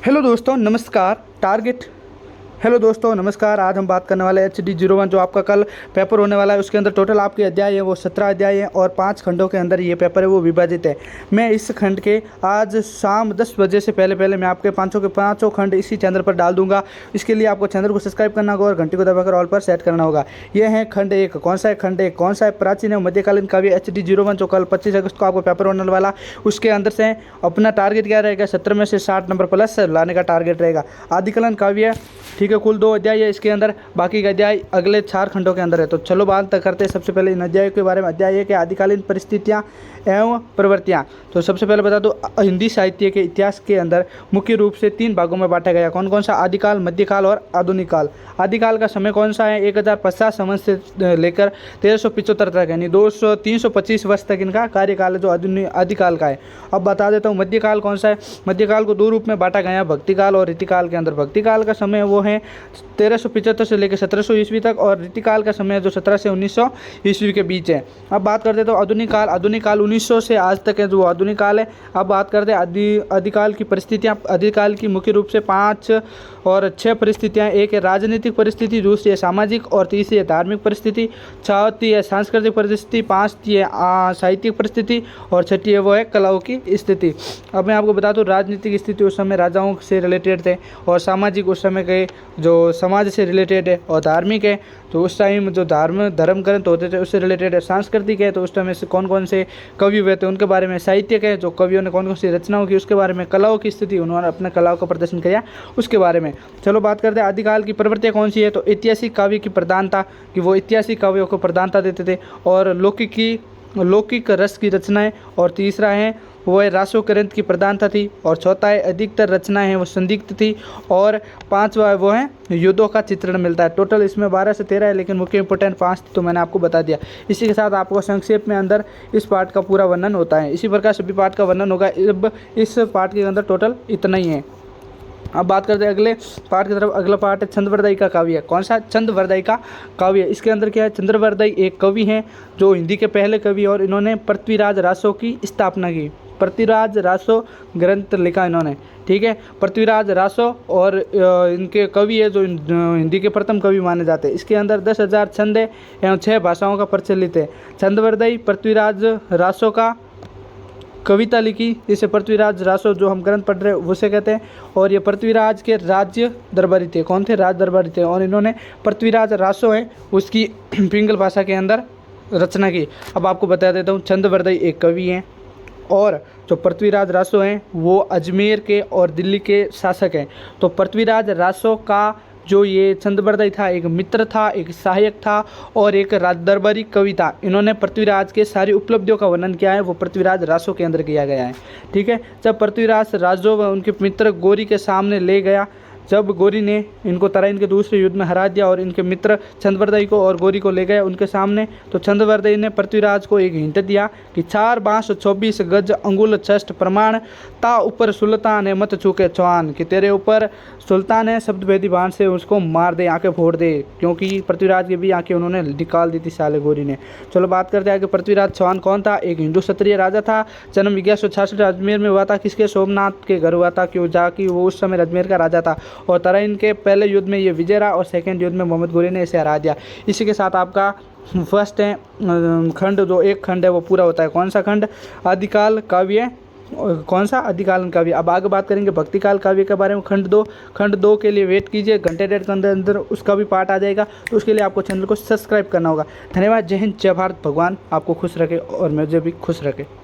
Hello दोस्तों नमस्कार। आज हम बात करने वाले HD01 जो आपका कल पेपर होने वाला है। उसके अंदर टोटल आपके अध्याय है वो 17 अध्याय हैं और 5 खंडों के अंदर ये पेपर है वो विभाजित है। मैं इस खंड के आज शाम 10 बजे से पहले मैं आपके पाँचों के पाँचों खंड इसी चैनल पर डाल दूंगा। इसके लिए आपको चैनल को सब्सक्राइब करना होगा और घंटी को दबाकर ऑल पर सेट करना होगा। ये है खंड एक। कौन सा है खंड एक? कौन सा है? प्राचीन एवं मध्यकालीन काव्य HD01 जो कल 25 अगस्त को आपको पेपर होने वाला। उसके अंदर से अपना टारगेट क्या रहेगा? 70 में से 60 नंबर प्लस लाने का टारगेट रहेगा। आदिकलन काव्य, ठीक है, कुल 2 अध्याय है इसके अंदर, बाकी का अध्याय अगले 4 खंडों के अंदर है। तो चलो बात तक करते हैं सबसे पहले इन अध्यायों के बारे में। अध्याय है कि आदिकालीन परिस्थितियाँ एवं प्रवृत्तियाँ। तो सबसे पहले बता दो, हिंदी साहित्य के इतिहास के अंदर मुख्य रूप से 3 भागों में बांटा गया। कौन कौन सा? आदिकाल, मध्यकाल और आधुनिक काल। आदिकाल का समय कौन सा है? 1050 संवत से लेकर 1375 तक, यानी 325 वर्ष तक इनका कार्यकाल है जो आदिकाल का है। अब बता देता हूँ मध्यकाल कौन सा है। मध्यकाल को 2 रूप में बांटा गया, भक्तिकाल और रीतिकाल के अंदर। भक्तिकाल का समय वो है 1375 से लेकर 1700 ईस्वी तक, और रीतिकाल का समय जो 17 से 1900 ईस्वी के बीच है। अब बात करते तो आधुनिक काल। आधुनिक काल 1900 से आज तक है जो आधुनिक काल है। अब बात करते हैं आदिकाल की परिस्थितियाँ। आदिकाल की मुख्य रूप से 5 और 6 परिस्थितियाँ। एक है राजनीतिक परिस्थिति, दूसरी है सामाजिक, और तीसरी है धार्मिक परिस्थिति, चौथी है सांस्कृतिक परिस्थिति, पाँचवीं है साहित्यिक परिस्थिति, और छठी है वो है कलाओं की स्थिति। अब मैं आपको बता दूँ, राजनीतिक स्थिति उस समय राजाओं से रिलेटेड थे, और सामाजिक उस समय के जो समाज से रिलेटेड है, और धार्मिक है तो उस टाइम जो धर्म ग्रंथ होते थे उससे रिलेटेड है। सांस्कृतिक है तो उस टाइम से कौन कौन से कवि हुए थे उनके बारे में। साहित्यिक है जो कवियों ने कौन कौन सी रचनाओं की उसके बारे में। कलाओं की स्थिति, उन्होंने अपने कलाओं का प्रदर्शन किया उसके बारे में। चलो बात करते हैं आदिकाल की प्रवृत्तियाँ कौन सी है। तो ऐतिहासिक काव्य की प्रधानता, कि वो ऐतिहासिक काव्यों को प्रधानता देते थे, और लौकिक रस की रचनाएं, और तीसरा है वो है रासो ग्रंथ की प्रधानता थी, और चौथा है अधिकतर रचनाएं हैं वो संदिग्ध थी, और 5वां वो है युद्धों का चित्रण मिलता है। टोटल इसमें 12 से 13 है, लेकिन मुख्य इंपॉर्टेंट 5 थी तो मैंने आपको बता दिया। इसी के साथ आपको संक्षेप में अंदर इस पाठ का पूरा वर्णन होता है। इसी प्रकार सभी पाठ का वर्णन होगा। अब इस पाठ के अंदर टोटल इतना ही है। अब बात करते हैं अगले पाठ की तरफ। अगला पाठ है छंदवरदायी का काव्य। कौन सा? छंदवरदायी का काव्य। इसके अंदर क्या है? छंदवरदायी एक कवि हैं जो हिंदी के पहले कवि, और इन्होंने पृथ्वीराज रासो की स्थापना की। पृथ्वीराज रासो ग्रंथ लिखा इन्होंने, ठीक है, पृथ्वीराज रासो, और इनके कवि है जो हिंदी के प्रथम कवि माने जाते हैं। इसके अंदर 10,000 छंद है एवं 6 भाषाओं का प्रचलित है। छंदवरदायी पृथ्वीराज रासो का कविता लिखी, जिसे पृथ्वीराज रासो जो हम ग्रंथ पढ़ रहे हैं उसे कहते हैं। और ये पृथ्वीराज के राज्य दरबारी थे। कौन थे? राज दरबारी थे, और इन्होंने पृथ्वीराज रासो हैं उसकी पिंगल भाषा के अंदर रचना की। अब आपको बता देता हूँ, छंदवरदायी एक कवि हैं, और जो पृथ्वीराज रासो हैं वो अजमेर के और दिल्ली के शासक हैं। तो पृथ्वीराज रासो का जो ये छंदवरदायी था, एक मित्र था, एक सहायक था, और एक राज दरबारी कवि था। इन्होंने पृथ्वीराज के सारी उपलब्धियों का वर्णन किया है, वो पृथ्वीराज रासो के अंदर किया गया है, ठीक है। जब पृथ्वीराज रासो व उनके मित्र गौरी के सामने ले गया, जब गौरी ने इनको तराइन के दूसरे युद्ध में हरा दिया और इनके मित्र छंदवरदायी को और गौरी को ले गए उनके सामने, तो छंदवरदायी ने पृथ्वीराज को एक हिंट दिया कि 4 बाँस 24 गज अंगुल छष्ट प्रमाण ता ऊपर सुल्तान है मत चूके चौहान, कि तेरे ऊपर सुल्तान है, शब्दभेदी बाण से उसको मार दे, आंखें फोड़ दे, क्योंकि पृथ्वीराज की भी आंखें उन्होंने निकाल दी थी साले गौरी ने। चलो बात करते हैं कि पृथ्वीराज चौहान कौन था। एक हिंदू क्षत्रिय राजा था। जन्म 1166 अजमेर में हुआ था। किसके? सोमनाथ के घर हुआ था, क्यों जा कि वो उस समय अजमेर का राजा था। और तराइन के पहले युद्ध में ये विजय रहा, और सेकेंड युद्ध में मोहम्मद गौरी ने इसे हरा दिया। इसी के साथ आपका फर्स्ट है खंड, जो एक खंड है वो पूरा होता है। कौन सा खंड? आदिकाल काव्य। कौन सा? आदिकाल काव्य। अब आगे बात करेंगे भक्तिकाल काव्य के बारे में। खंड 2। खंड 2 के लिए वेट कीजिए, घंटे डेढ़ के अंदर उसका भी पार्ट आ जाएगा। तो उसके लिए आपको चैनल को सब्सक्राइब करना होगा। धन्यवाद। जय हिंद, जय भारत। भगवान आपको खुश रखे और मुझे भी खुश रखे।